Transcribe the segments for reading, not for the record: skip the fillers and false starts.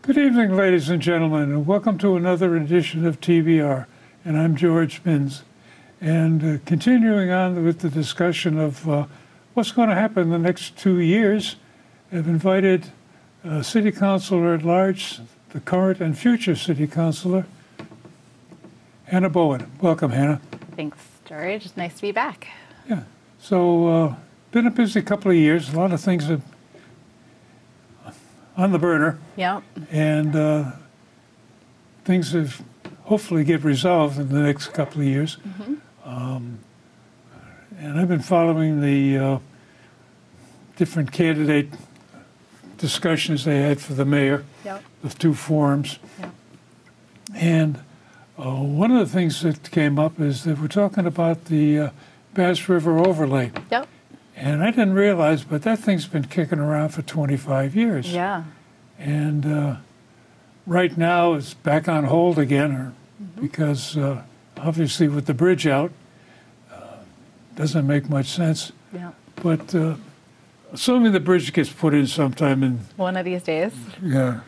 Good evening, ladies and gentlemen, and welcome to another edition of TBR. And I'm George Binns. And continuing on with the discussion of what's going to happen in the next 2 years, I've invited City Councilor at Large, the current and future City Councilor, Hannah Bowen. Welcome, Hannah. Thanks, George. It's nice to be back. Yeah. So, been a busy couple of years. A lot of things have on the burner. Yep. And things have hopefully get resolved in the next couple of years. Mm-hmm. And I've been following the different candidate discussions they had for the mayor, Yep. the two forums. Yep. And one of the things that came up is that we're talking about the Bass River overlay. Yep. And I didn't realize, but that thing's been kicking around for 25 years. Yeah. And right now it's back on hold again, because obviously with the bridge out, doesn't make much sense. Yeah. But assuming the bridge gets put in sometime in... One of these days. Yeah.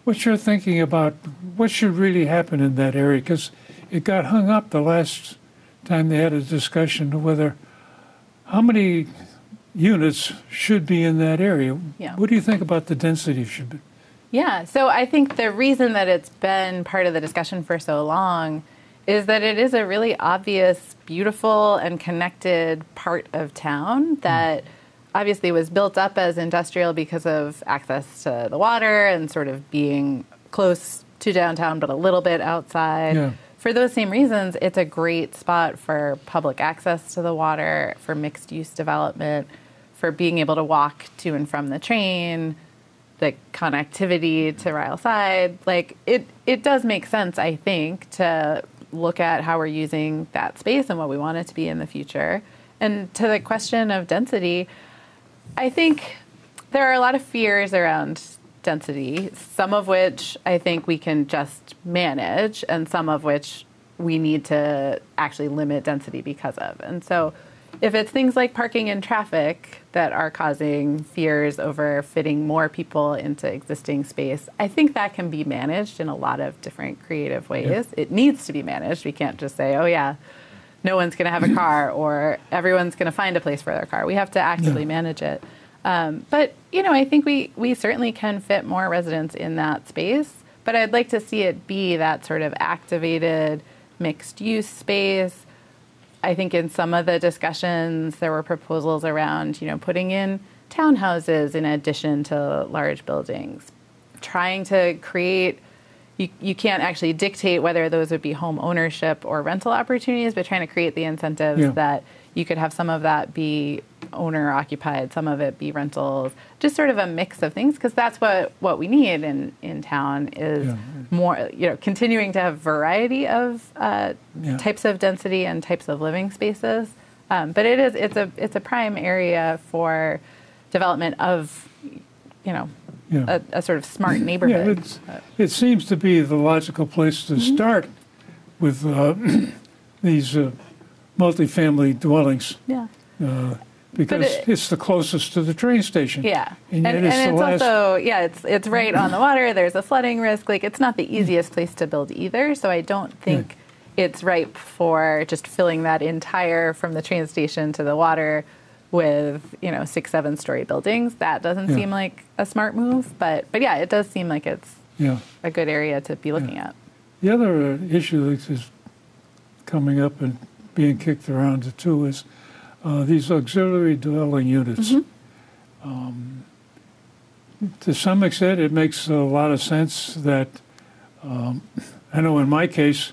What you're thinking about, what should really happen in that area? Because it got hung up the last time they had a discussion of whether, how many units should be in that area. Yeah. What do you think about the density should be? Yeah. So I think the reason that it's been part of the discussion for so long is that it is a really obvious, beautiful, and connected part of town that obviously was built up as industrial because of access to the water and sort of being close to downtown but a little bit outside. Yeah. For those same reasons, it's a great spot for public access to the water, for mixed-use development, for being able to walk to and from the train, the connectivity to Ryle Side. Like, it does make sense, I think, to look at how we're using that space and what we want it to be in the future. And to the question of density, I think there are a lot of fears around density, some of which I think we can just manage, and some of which we need to actually limit density because of. And so if it's things like parking and traffic that are causing fears over fitting more people into existing space, I think that can be managed in a lot of different creative ways. Yeah. It needs to be managed. We can't just say, oh yeah, no one's going to have a car or everyone's going to find a place for their car. We have to actively manage it. But, you know, I think we certainly can fit more residents in that space, but I'd like to see it be that sort of activated mixed-use space. I think in some of the discussions, there were proposals around, you know, putting in townhouses in addition to large buildings, trying to create, you can't actually dictate whether those would be home ownership or rental opportunities, but trying to create the incentives that you could have some of that be owner occupied, some of it be rentals, just sort of a mix of things, because that's what we need in town is more, you know, continuing to have variety of types of density and types of living spaces. But it's a prime area for development of, you know, a sort of smart neighborhood. Yeah, it seems to be the logical place to start with these multifamily dwellings. Yeah. Because it's the closest to the train station. Yeah, and it's also, it's right on the water. There's a flooding risk. Like, it's not the easiest place to build either. So I don't think it's ripe for just filling that entire from the train station to the water with, you know, 6-7 story buildings. That doesn't seem like a smart move. But yeah, it does seem like it's a good area to be looking at. The other issue that is coming up and being kicked around too is these auxiliary dwelling units. To some extent, it makes a lot of sense that, I know in my case,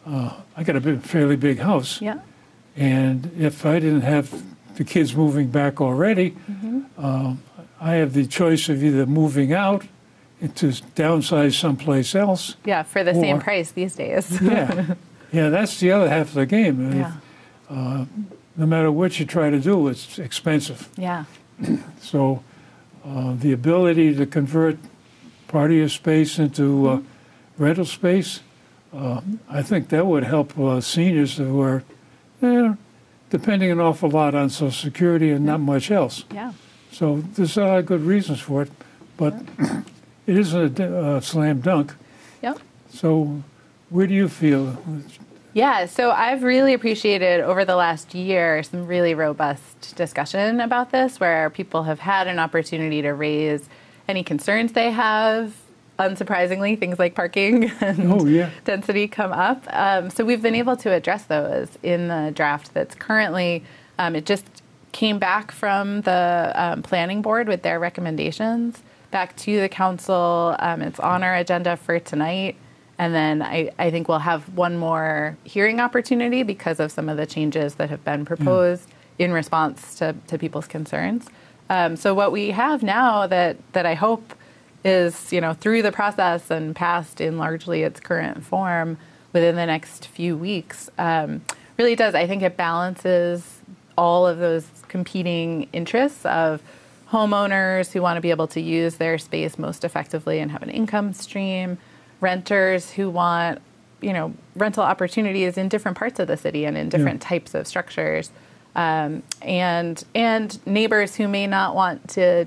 I got a fairly big house. Yeah. And if I didn't have the kids moving back already, I have the choice of either moving out to downsize someplace else. Yeah, for the same price these days. Yeah, that's the other half of the game. Yeah. No matter what you try to do, it's expensive. Yeah. So the ability to convert part of your space into rental space, I think that would help seniors who are depending an awful lot on Social Security and not much else. Yeah. So there's a lot of good reasons for it. but it isn't a slam dunk. Yep. So where do you feel? Yeah, so I've really appreciated over the last year some really robust discussion about this, where people have had an opportunity to raise any concerns they have. Unsurprisingly, things like parking and density come up. So we've been able to address those in the draft that's currently, it just came back from the planning board with their recommendations back to the council. It's on our agenda for tonight. And then I think we'll have one more hearing opportunity because of some of the changes that have been proposed in response to people's concerns. So what we have now that I hope is, you know, through the process and passed in largely its current form within the next few weeks, really does. I think it balances all of those competing interests of homeowners who want to be able to use their space most effectively and have an income stream, renters who want, you know, rental opportunities in different parts of the city and in different types of structures, and neighbors who may not want to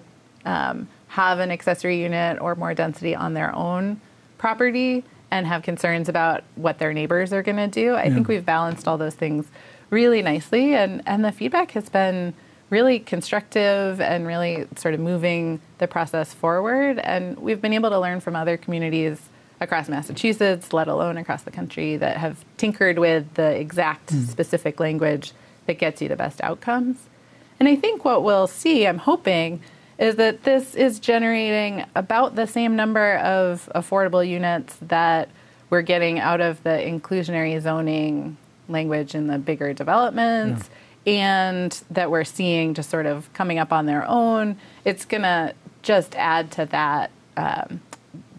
have an accessory unit or more density on their own property and have concerns about what their neighbors are going to do. I think we've balanced all those things really nicely, and the feedback has been really constructive and really sort of moving the process forward. And we've been able to learn from other communities across Massachusetts, let alone across the country, that have tinkered with the exact specific language that gets you the best outcomes. And I think what we'll see, I'm hoping, is that this is generating about the same number of affordable units that we're getting out of the inclusionary zoning language in the bigger developments, and that we're seeing just sort of coming up on their own. It's going to just add to that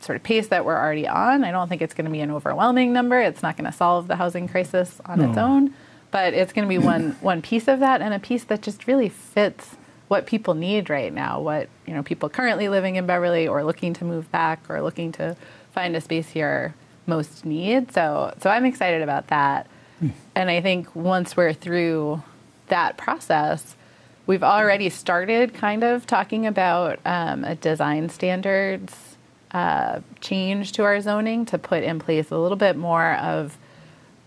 sort of pace that we're already on. I don't think it's going to be an overwhelming number. It's not going to solve the housing crisis on its own, but it's going to be one piece of that, and a piece that just really fits what people need right now, what, you know, people currently living in Beverly or looking to move back or looking to find a space here most need. So I'm excited about that. And I think once we're through that process, we've already started kind of talking about a design standards change to our zoning to put in place a little bit more of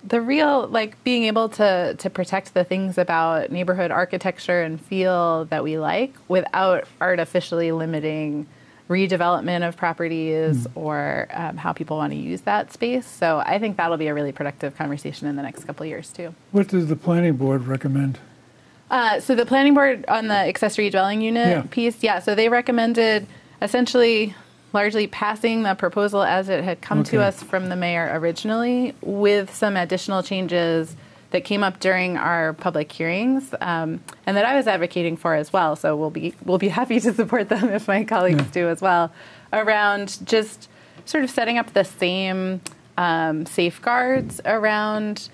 the real, like, being able to protect the things about neighborhood architecture and feel that we like without artificially limiting redevelopment of properties or how people want to use that space. So I think that'll be a really productive conversation in the next couple of years too. What does the planning board recommend? So the planning board on the accessory dwelling unit piece, so they recommended essentially largely passing the proposal as it had come to us from the mayor originally, with some additional changes that came up during our public hearings, and that I was advocating for as well. So we'll be happy to support them if my colleagues do as well, around just sort of setting up the same safeguards around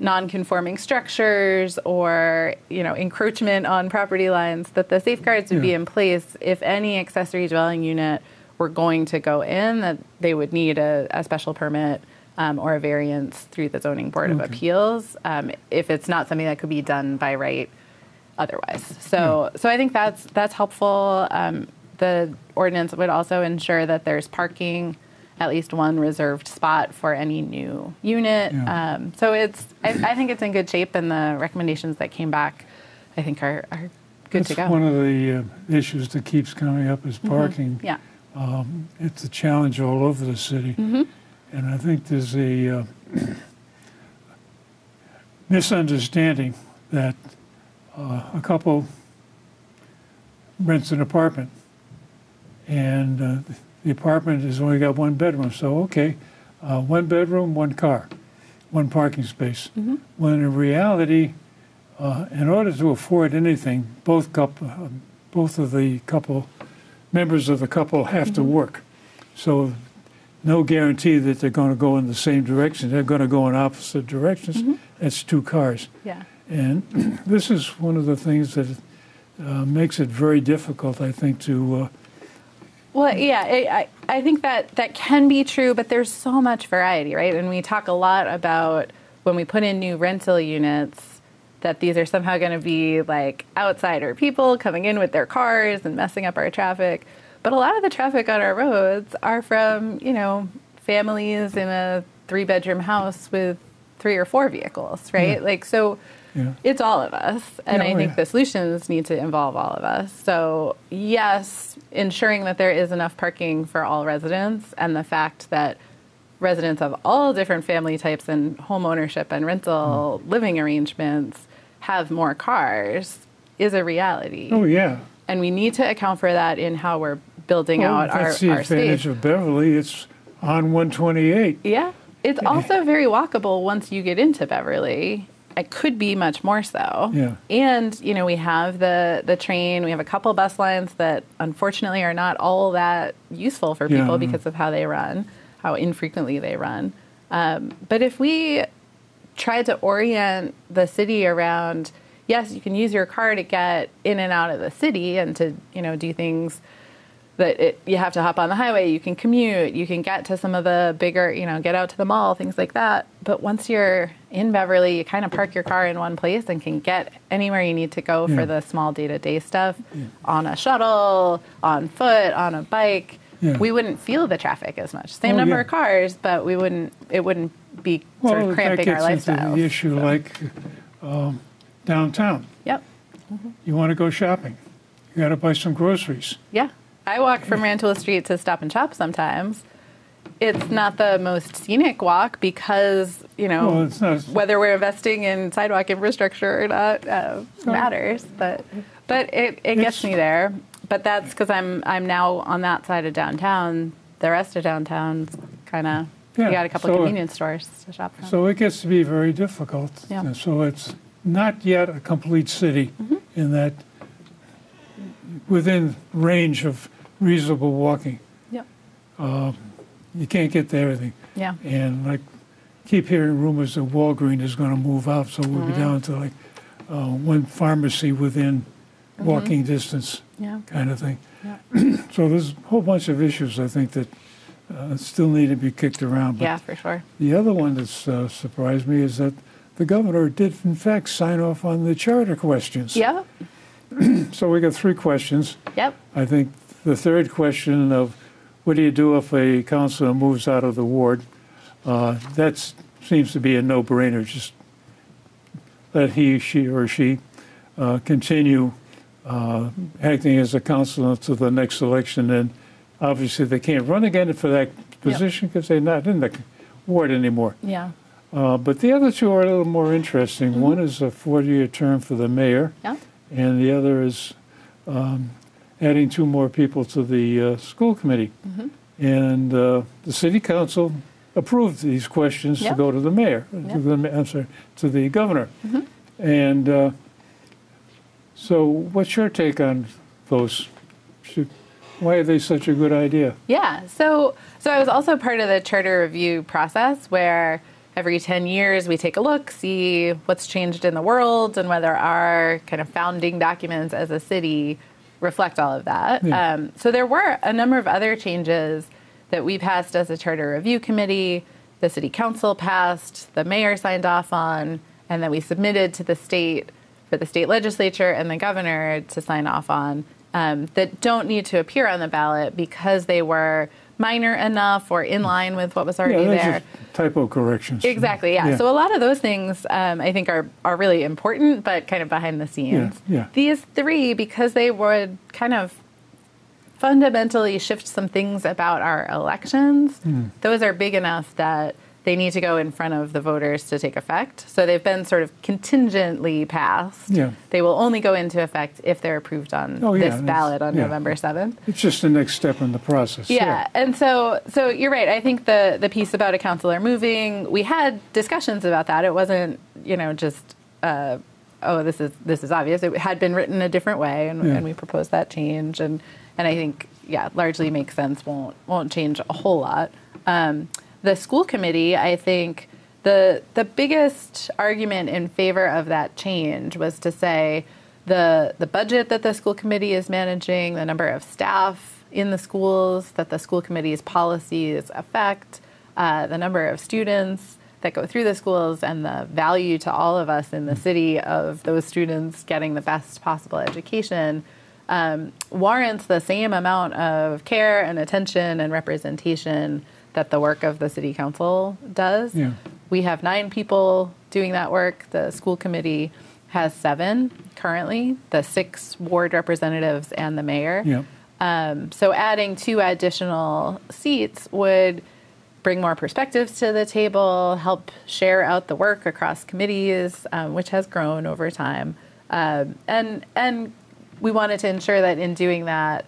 non-conforming structures or, you know, encroachment on property lines, that the safeguards would be in place if any accessory dwelling unit were going to go in, that they would need a special permit or a variance through the Zoning Board of Appeals if it's not something that could be done by right otherwise. So I think that's helpful. The ordinance would also ensure that there's parking, at least one reserved spot for any new unit. So I think it's in good shape, and the recommendations that came back, I think, are good to go. That's one of the issues that keeps coming up is parking. It's a challenge all over the city. And I think there's a misunderstanding that a couple rents an apartment, and the apartment has only got one bedroom. So, one bedroom, one car, one parking space. When in reality, in order to afford anything, both of the couple members of the couple have to work. So no guarantee that they're going to go in the same direction. They're going to go in opposite directions. That's two cars. And this is one of the things that makes it very difficult, I think, to... I think that can be true, but there's so much variety, right? And we talk a lot about when we put in new rental units, that these are somehow going to be like outsider people coming in with their cars and messing up our traffic. But a lot of the traffic on our roads are from, families in a 3-bedroom house with 3 or 4 vehicles, right? So it's all of us. And I think the solutions need to involve all of us. So yes, ensuring that there is enough parking for all residents, and the fact that residents of all different family types and home ownership and rental living arrangements have more cars is a reality. Oh, yeah. And we need to account for that in how we're building out our state. That's the advantage of Beverly. It's on 128. Yeah. It's also very walkable once you get into Beverly. It could be much more so. Yeah. And, we have the train. We have a couple bus lines that unfortunately are not all that useful for people because of how they run, how infrequently they run. But if we try to orient the city around, yes, you can use your car to get in and out of the city and to, do things that you have to hop on the highway, you can commute, you can get to some of the bigger, get out to the mall, things like that. But once you're in Beverly, you kind of park your car in one place and can get anywhere you need to go for the small day-to-day stuff on a shuttle, on foot, on a bike. Yeah. We wouldn't feel the traffic as much. Same number of cars, but it wouldn't be sort of cramping our lifestyle. Into the issue like downtown. Yep. You want to go shopping. You got to buy some groceries. Yeah. I walk from Rantoul Street to Stop and Shop sometimes. It's not the most scenic walk because, it's not. Whether we're investing in sidewalk infrastructure or not matters. But it gets me there. But that's because I'm now on that side of downtown. The rest of downtown's kind of, you got a couple of convenience stores to shop from. So it gets to be very difficult. Yeah. And so it's not yet a complete city in that within range of reasonable walking. Yep. You can't get to everything. Yeah. And keep hearing rumors that Walgreens is going to move out, so we'll be down to one pharmacy within walking distance, kind of thing. Yeah. So there's a whole bunch of issues I think that still need to be kicked around. But yeah, for sure. The other one that's surprised me is that the governor did in fact sign off on the charter questions. Yeah. So we got 3 questions. Yep. I think the third question of what do you do if a councilor moves out of the ward, that seems to be a no-brainer. Just let he, she, or she continue acting as a councilor to the next election. And obviously they can't run again for that position because they're not in the ward anymore. Yeah. But the other 2 are a little more interesting. One is a 4-year term for the mayor. Yeah. And the other is adding 2 more people to the school committee. And the city council approved these questions to go to the mayor, to the governor. And so what's your take on those? Why are they such a good idea? Yeah, so I was also part of the charter review process where every 10 years we take a look, see what's changed in the world and whether our kind of founding documents as a city reflect all of that. Yeah. So there were a number of other changes that we passed as a charter review committee, the city council passed, the mayor signed off on, and then we submitted to the state for the state legislature and the governor to sign off on that don't need to appear on the ballot because they were minor enough or in line with what was already there. Just typo corrections. Exactly, yeah. So a lot of those things I think are really important, but kind of behind the scenes. Yeah. These 3, because they would kind of fundamentally shift some things about our elections, those are big enough that they need to go in front of the voters to take effect. So they've been sort of contingently passed. Yeah. They will only go into effect if they're approved on this ballot on November 7th. It's just the next step in the process. Yeah. And so you're right. I think the piece about a councilor moving, we had discussions about that. It wasn't, just, this is obvious. It had been written a different way, and we proposed that change. And I think, largely makes sense, won't change a whole lot. The school committee, I think the biggest argument in favor of that change was to say the budget that the school committee is managing, the number of staff in the schools that the school committee's policies affect, the number of students that go through the schools, and the value to all of us in the city of those students getting the best possible education. warrants the same amount of care and attention and representation that the work of the city council does. Yeah. We have 9 people doing that work. The school committee has 7 currently, the 6 ward representatives and the mayor. Yeah. So adding 2 additional seats would bring more perspectives to the table, help share out the work across committees, which has grown over time. And we wanted to ensure that in doing that,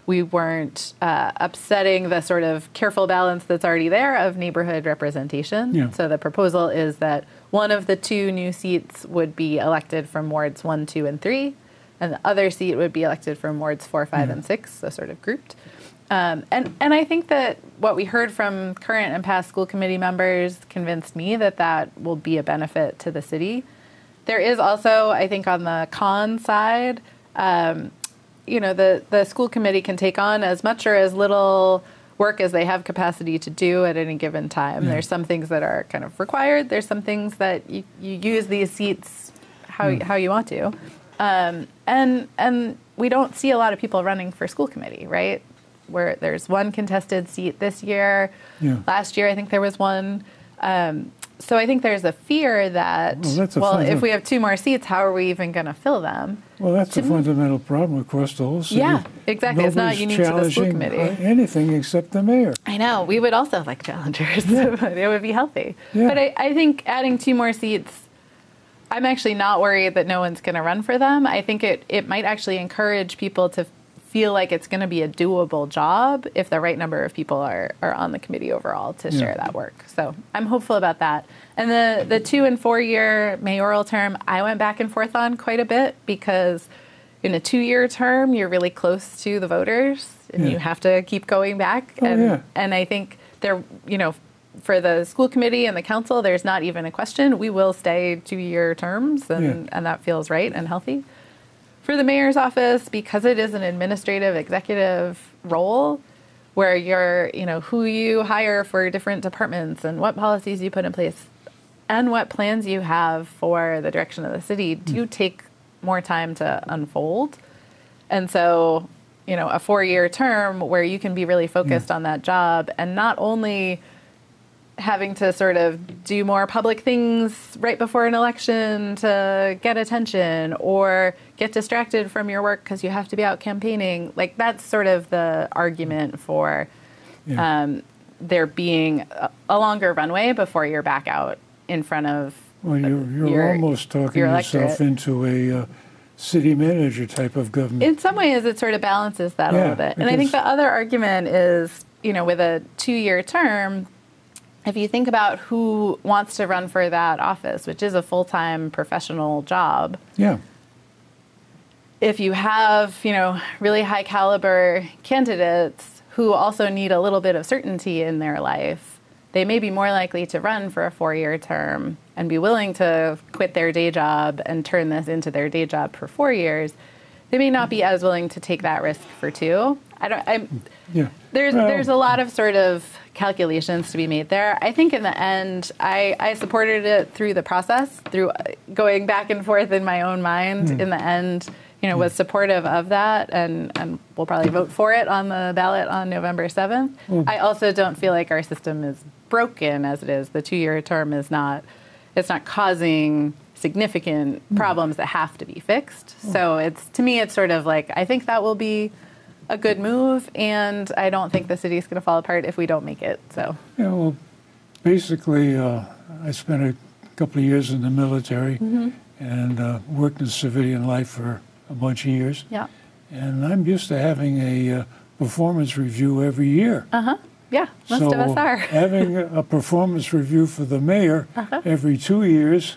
we weren't upsetting the sort of careful balance that's already there of neighborhood representation. Yeah. So the proposal is that one of the 2 new seats would be elected from wards 1, 2, and 3, and the other seat would be elected from wards 4, 5, and 6, so sort of grouped. And I think that what we heard from current and past school committee members convinced me that that will be a benefit to the city. There is also, I think, on the con side, the school committee can take on as much or as little work as they have capacity to do at any given time. Yeah. There's some things that are kind of required. There's some things that you use these seats how you want to. And we don't see a lot of people running for school committee, right? Where there's 1 contested seat this year. Yeah. Last year, I think there was 1. So I think there's a fear that, if we have 2 more seats, how are we even going to fill them? Well, that's a fundamental problem across the whole city. Yeah, exactly. It's not unique to the school committee. Anything except the mayor. I know. We would also like challengers. Yeah. But it would be healthy. Yeah. But I think adding 2 more seats, I'm actually not worried that no one's going to run for them. I think it might actually encourage people to feel like it's going to be a doable job if the right number of people are on the committee overall to share that work. So I'm hopeful about that. And the 2 and 4 year mayoral term, I went back and forth on quite a bit because in a 2-year term, you're really close to the voters and you have to keep going back. And I think there, for the school committee and the council, there's not even a question. We will stay 2-year terms and that feels right and healthy. For the mayor's office, because it is an administrative executive role where you're, who you hire for different departments and what policies you put in place and what plans you have for the direction of the city do take more time to unfold. And so, a 4-year term where you can be really focused on that job and not only having to sort of do more public things right before an election to get attention or get distracted from your work because you have to be out campaigning. Like that's sort of the argument for there being a longer runway before you're back out in front of you're almost talking yourself into a city manager type of government. In some ways, it sort of balances that a little bit. And I think the other argument is, with a 2-year term, if you think about who wants to run for that office, which is a full-time professional job, if you have, really high caliber candidates who also need a little bit of certainty in their life, they may be more likely to run for a 4-year term and be willing to quit their day job and turn this into their day job for 4 years. They may not be as willing to take that risk for 2. There's a lot of sort of calculations to be made there. I think in the end, I supported it through the process, through going back and forth in my own mind. In the end, was supportive of that, and we'll probably vote for it on the ballot on November 7th. I also don't feel like our system is broken as it is. The 2-year term is not, it's not causing significant problems that have to be fixed. So to me, it's sort of like, I think that will be a good move, and I don't think the city's going to fall apart if we don't make it. So basically, I spent a couple of years in the military and worked in civilian life for a bunch of years. And I'm used to having a performance review every year. Yeah, most of us are. Having a performance review for the mayor every 2 years,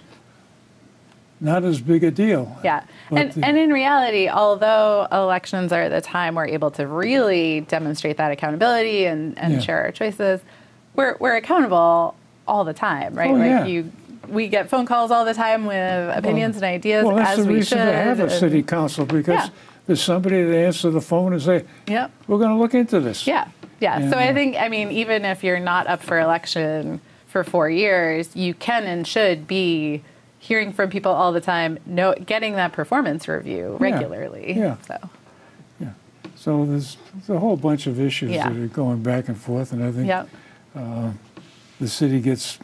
not as big a deal. Yeah, and in reality, although elections are the time we're able to really demonstrate that accountability and share our choices, we're accountable all the time, right? We get phone calls all the time with opinions and ideas, well, that's as the we reason should. to have a city council, because there's somebody to answer the phone and say, we're going to look into this. Yeah. So I think, even if you're not up for election for 4 years, you can and should be hearing from people all the time, getting that performance review regularly. Yeah. So. So there's a whole bunch of issues Yeah. that are going back and forth, and I think Yep. the city gets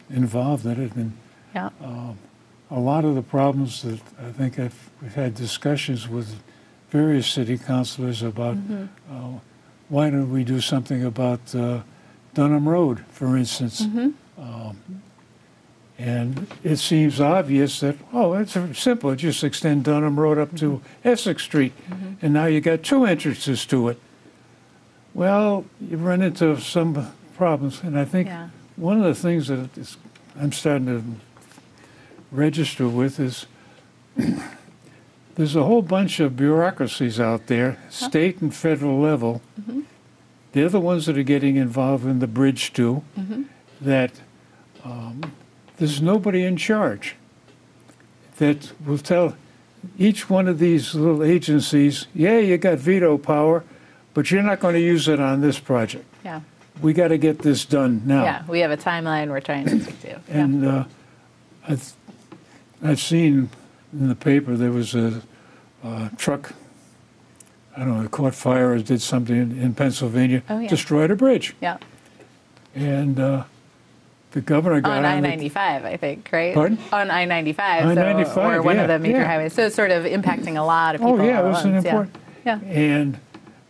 involved in it. And Yeah. a lot of the problems that I think we've had discussions with various city councilors about why don't we do something about Dunham Road, for instance. And it seems obvious that, oh, it's simple. Just extend Dunham Road up to Essex Street, and now you got two entrances to it. Well, you run into some problems, and I think Yeah. one of the things that I'm starting to register with is there's a whole bunch of bureaucracies out there, state and federal level. They're the ones that are getting involved in the bridge too, that there's nobody in charge that will tell each one of these little agencies, yeah, you got veto power, but you're not going to use it on this project. Yeah. We got to get this done now. Yeah. We have a timeline we're trying to stick to. And I've seen in the paper there was a truck, I don't know, it caught fire or did something in Pennsylvania, Oh, yeah. destroyed a bridge. Yeah. And the governor got On on I-95, I think, right? Pardon? On I-95. I-95, or one of yeah, the major yeah. highways. So it's sort of impacting a lot of people. Oh, yeah, all it at was an once. important. Yeah. And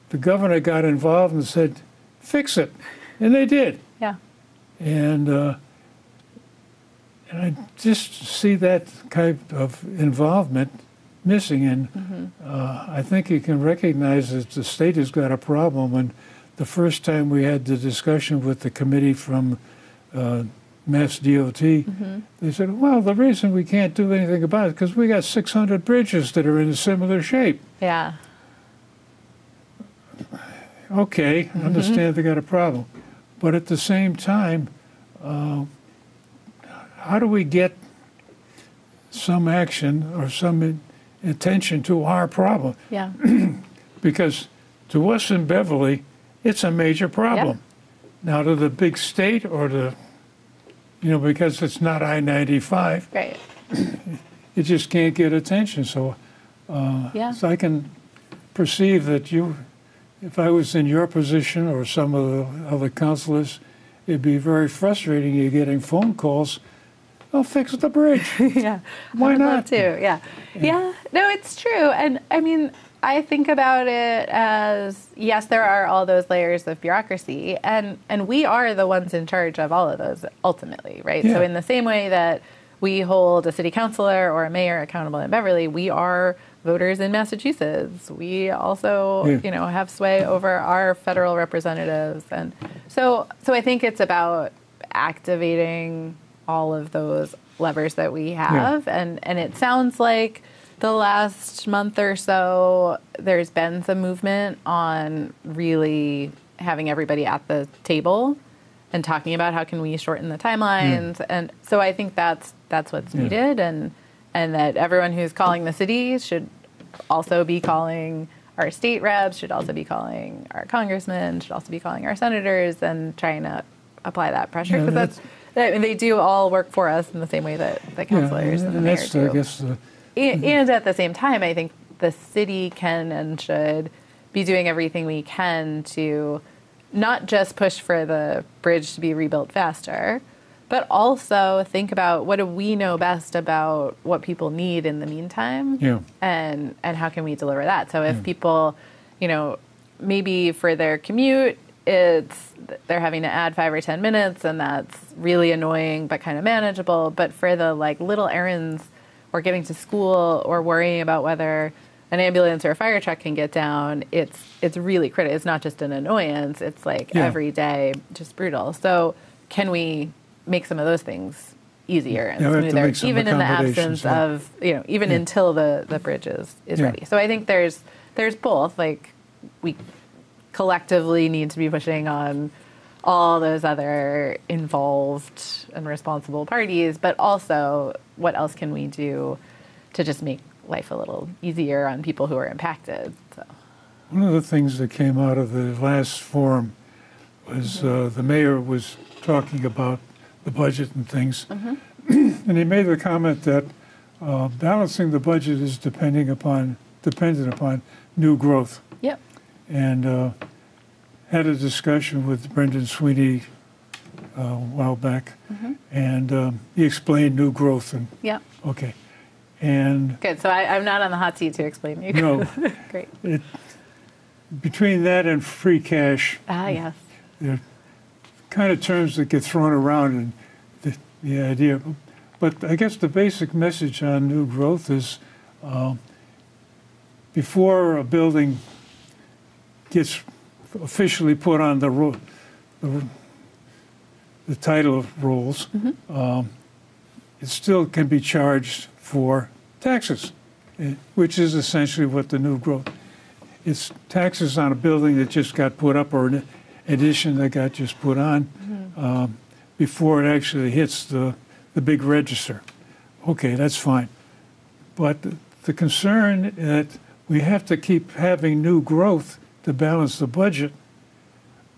the governor got involved and said, fix it. And they did. Yeah. And I just see that kind of involvement missing. And I think you can recognize that the state has got a problem. When the first time we had the discussion with the committee from Mass DOT, they said, well, the reason we can't do anything about it is because we got 600 bridges that are in a similar shape. Yeah. Okay, I understand they got a problem. But at the same time, how do we get some action or some attention to our problem? Yeah. Because to us in Beverly, it's a major problem. Now to the big state or because it's not I-95, Right. it just can't get attention. So, Yeah. so I can perceive that if I was in your position or some of the other councilors, it'd be very frustrating. You're getting phone calls, "Oh, fix the bridge." Yeah. Why I would love not? to. Yeah. Yeah. No, it's true. And I mean, I think about it as, yes, there are all those layers of bureaucracy, and we are the ones in charge of all of those ultimately, right? Yeah. So in the same way that we hold a city councilor or a mayor accountable in Beverly, we are voters in Massachusetts. We also, have sway over our federal representatives. And so I think it's about activating all of those levers that we have. And it sounds like the last month or so, there's been some movement on really having everybody at the table and talking about how can we shorten the timelines. And so I think that's what's needed, and that everyone who's calling the city should also be calling our state reps, should also be calling our congressmen, should also be calling our senators, and trying to apply that pressure, because they do all work for us in the same way that the councilors and the mayor do. I guess, And at the same time, I think the city can and should be doing everything we can to not just push for the bridge to be rebuilt faster, but also think about what do we know best about what people need in the meantime, and how can we deliver that. So if people, maybe for their commute, they're having to add 5 or 10 minutes, and that's really annoying but kind of manageable. But for the little errands, or getting to school, or worrying about whether an ambulance or a fire truck can get down, it's really critical. It's not just an annoyance. It's every day, just brutal. So can we make some of those things easier and smoother, even in the absence of, even until the bridge is ready? So I think there's both. We collectively need to be pushing on all those other involved and responsible parties, but also what else can we do to just make life a little easier on people who are impacted? So. One of the things that came out of the last forum was the mayor was talking about the budget and things, and he made the comment that balancing the budget is dependent upon new growth. Yep. and had a discussion with Brendan Sweeney a while back, and he explained new growth. And Yeah. okay, and Good. So I'm not on the hot seat to explain you. no, Great. between that and free cash, Yes. they're kind of terms that get thrown around, and the idea. But I guess the basic message on new growth is before a building gets officially put on the title rolls, it still can be charged for taxes, which is essentially what the new growth. It's taxes on a building that just got put up or an addition that got just put on before it actually hits the big register. Okay, that's fine. But the concern that we have to keep having new growth to balance the budget,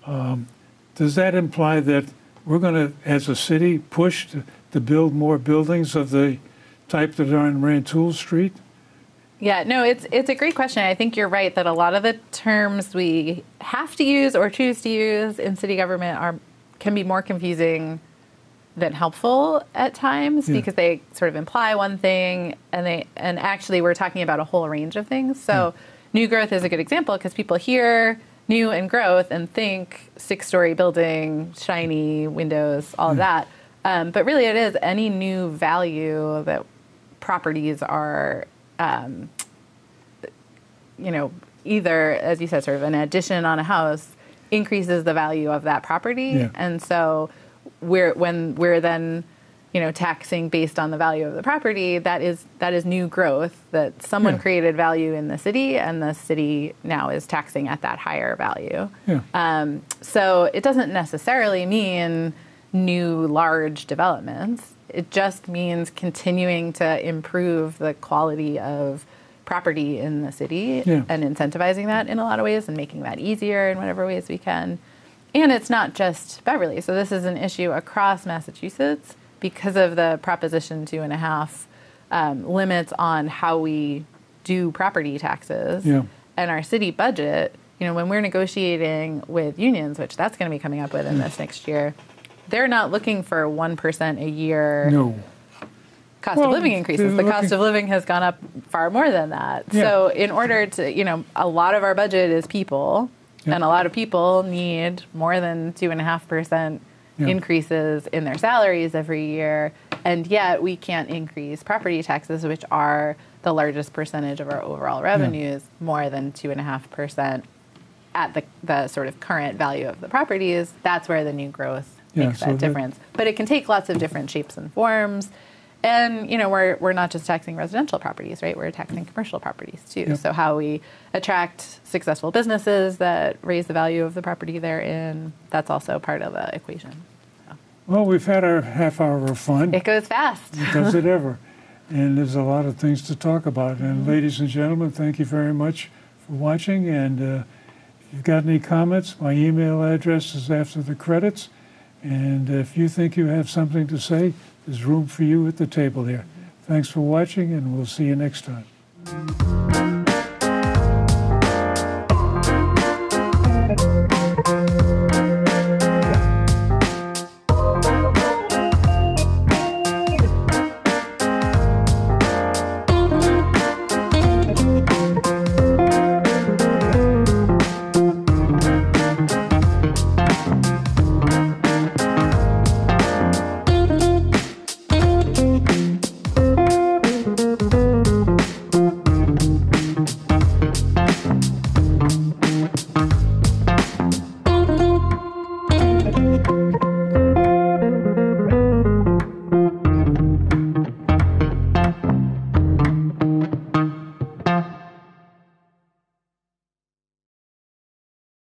does that imply that we're going to, as a city, push to build more buildings of the type that are on Rantoul Street? Yeah, no, it's a great question. I think you're right that a lot of the terms we have to use or choose to use in city government can be more confusing than helpful at times because they sort of imply one thing and actually we're talking about a whole range of things. So new growth is a good example because people hear new and growth and think 6-story building, shiny windows, all of that. But really it is any new value that properties are, either, as you said, sort of an addition on a house increases the value of that property. Yeah. And so when we're then, taxing based on the value of the property, that is new growth that someone created value in the city and the city now is taxing at that higher value. Yeah. So it doesn't necessarily mean new large developments. It just means continuing to improve the quality of property in the city and incentivizing that in a lot of ways and making that easier in whatever ways we can. And it's not just Beverly. So this is an issue across Massachusetts because of the Proposition 2.5 limits on how we do property taxes. Yeah. And our city budget, when we're negotiating with unions, which that's going to be coming up with in this next year, they're not looking for 1% a year cost of living increases. The cost of living has gone up far more than that. Yeah. So in order to, a lot of our budget is people, and a lot of people need more than 2.5% increases in their salaries every year, and yet we can't increase property taxes, which are the largest percentage of our overall revenues, more than 2.5% at the sort of current value of the properties. That's where the new growth makes that difference. But it can take lots of different shapes and forms. And, we're not just taxing residential properties, right? We're taxing commercial properties, too. Yep. So how we attract successful businesses that raise the value of the property they're in, that's also part of the equation. So. Well, we've had our half hour of fun. It goes fast. Does it ever? And there's a lot of things to talk about. And ladies and gentlemen, thank you very much for watching. And if you've got any comments, my email address is after the credits. And if you think you have something to say, there's room for you at the table there. Thanks for watching, and we'll see you next time.